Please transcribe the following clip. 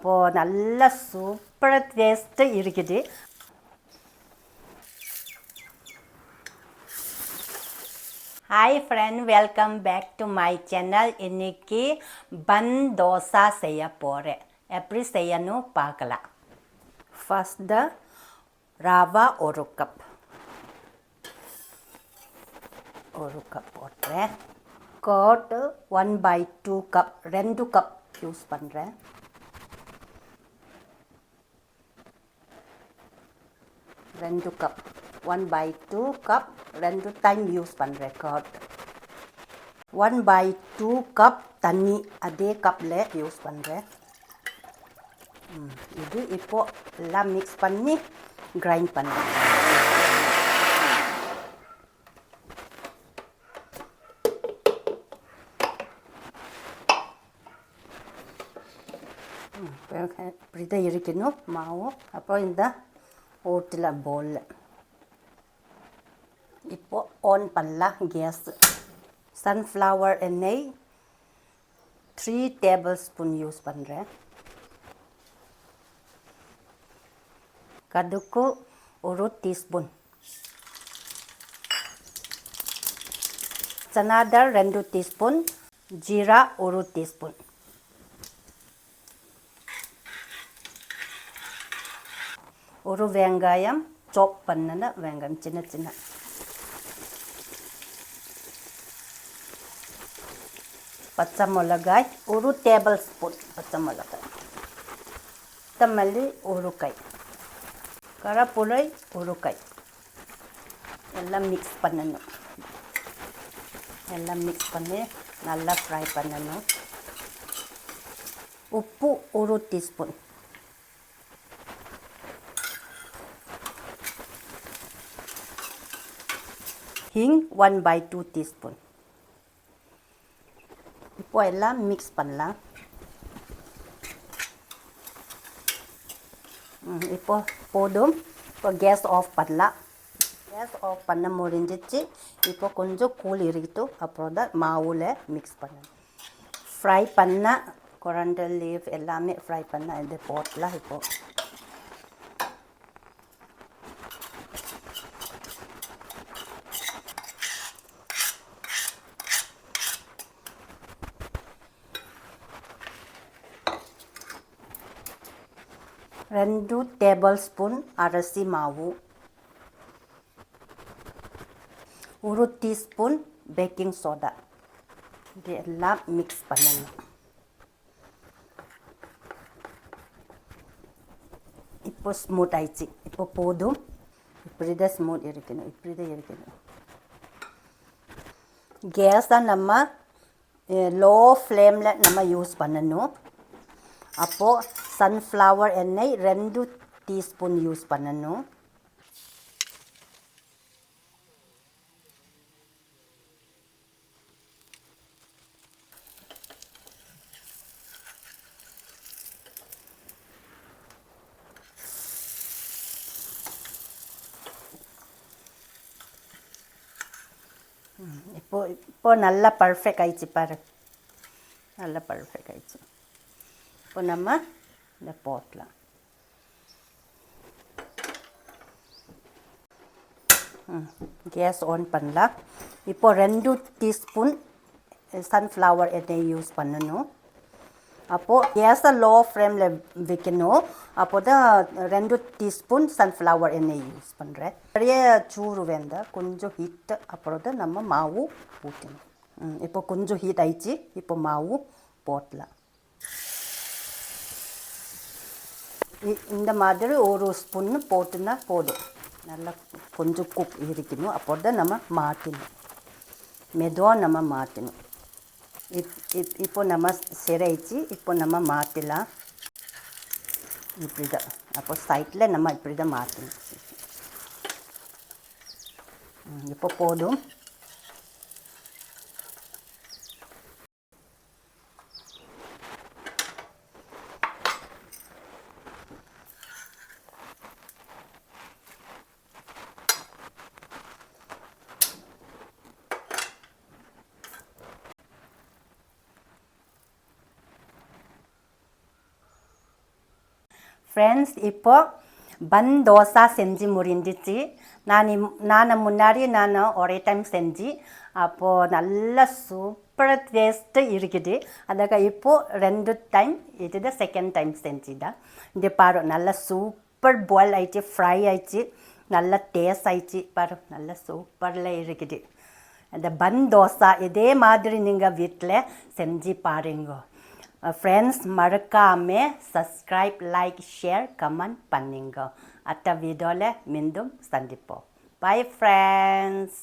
இப்போ நல்ல super taste இருக்குது. Hi friend, welcome back to my channel. இன்னைக்கு பன் தோசா செய்ய போறேன். எப்படி செய்யணும் பார்க்கலாம். First ரவா ஒரு கப் போடுறேன். கர்ட் 1/2 கப் 2 கப் யூஸ் பண்ணுறேன். ரெண்டு கப் 1/2 கப் 2 டைம் யூஸ் பண்ணுறேன். கர்ட் 1/2 கப் தண்ணி அதே கப்பில் யூஸ் பண்ணுறேன். இது இப்போது எல்லாம் மிக்ஸ் பண்ணி கிரைண்ட் பண்ணுறேன். இப்படி தான் இருக்கணும் மாவு. அப்புறம் இந்த ஓட்டில் பவுலில் இப்போது ஆன் பண்ணலாம் கேஸ். சன்ஃப்ளவர் எண்ணெய் 3 டேபிள் ஸ்பூன் யூஸ் பண்ணுறேன். கடுகு 1 டீஸ்பூன், சனாதால் 2 டீஸ்பூன், ஜீரா 1 டீஸ்பூன், ஒரு வெங்காயம் சாப் பண்ணின வெங்காயம் சின்ன சின்ன, பச்சை மிளகாய் 1 டேபிள் ஸ்பூன் பச்சை மிளகாய், கொத்தமல்லி 1 கை, கருவேப்பிலை 1 கை. எல்லாம் மிக்ஸ் பண்ணணும். எல்லாம் மிக்ஸ் பண்ணி நல்லா ஃப்ரை பண்ணணும். உப்பு 1 டீஸ்பூன், ஹிங் 1/2 டீஸ்பூன். இப்போ எல்லாம் மிக்ஸ் பண்ணலாம். இப்போ போதும். இப்போ கேஸ் ஆஃப் பண்ணலாம். கேஸ் ஆஃப் பண்ண முடிஞ்சிச்சு. இப்போ கொஞ்சம் கூல் இருக்கட்டும். அப்புறம் தான் மாவில் மிக்ஸ் பண்ணணும். ஃப்ரை பண்ண கொரியாண்டர் லீவ் எல்லாமே ஃப்ரை பண்ண இது போட்டலாம். இப்போது రెండు టేబుల్ స్పూన్ అరసి మావు, 1 டீஸ்பூன் பேக்கிங் சோடா. இது எல்லாம் மிக்ஸ் பண்ணணும். இப்போ ஸ்மூத் ஆயிடுச்சு. இப்போ போதும். இப்படி தான் ஸ்மூத் இருக்கணும். இப்படி தான் இருக்கணும். கேஸை நம்ம லோ ஃப்ளேமில் நம்ம யூஸ் பண்ணணும். அப்போது சன்ஃப்ளவர் எண்ணெய் 2 டீஸ்பூன் யூஸ் பண்ணணும். இப்போ நல்லா பர்ஃபெக்ட் ஆயிடுச்சு பாரு. நல்லா பர்ஃபெக்ட் ஆயிடுச்சு. இப்போ நம்ம இதை போட்டலாம். கேஸ் ஆன் பண்ணலாம். இப்போ 2 டீஸ்பூன் சன்ஃப்ளவர் எண்ணெய் யூஸ் பண்ணணும். அப்போது கேஸை லோ ஃப்ளேமில் வைக்கணும். அப்போ தான் 2 டீஸ்பூன் சன்ஃப்ளவர் எண்ணெய் யூஸ் பண்ணுறேன். நிறைய சூடு வேண்டாம், கொஞ்சம் ஹீட்டு. அப்புறம் தான் நம்ம மாவு ஊற்றணும். இப்போ கொஞ்சம் ஹீட் ஆயிடுச்சு. இப்போ மாவு போட்டலாம். இந்த மாதிரி 1 ஸ்பூன்னு போட்டுனா போதும். நல்லா கொஞ்சம் குக் இருக்கணும். அப்போ தான் நம்ம மாற்றணும். மெதுவாக நம்ம மாற்றணும். இப்போ நம்ம சரியாயிடுச்சு. இப்போ நம்ம மாற்றலாம். இப்படி தான். அப்போ சைடில் நம்ம இப்படி தான் மாற்றணும். இப்போ போதும். ஃப்ரெண்ட்ஸ் இப்போ பன் தோசா செஞ்சு முடிஞ்சிச்சு. நான் முன்னாடி ஒரே டைம் செஞ்சு அப்போது நல்ல சூப்பர் டேஸ்ட்டு இருக்குது. அதுக்கு இப்போது 2 டைம் இது செகண்ட் டைம் செஞ்சுதான். இது பாரு நல்ல சூப்பர் பாயில் ஆயிடுச்சு, ஃப்ரை ஆயிடுச்சு, நல்ல டேஸ்ட் ஆயிடுச்சு. பாரு நல்ல சூப்பரில் இருக்குது. அந்த பன் தோசா இதே மாதிரி நீங்கள் வீட்டில் செஞ்சு பாருங்க. ஃப்ரெண்ட்ஸ் மறக்காமல் சப்ஸ்கிரைப், லைக், ஷேர், கமெண்ட் பண்ணுங்க. அடுத்த வீடியோவில் மீண்டும் சந்திப்போம். Bye friends.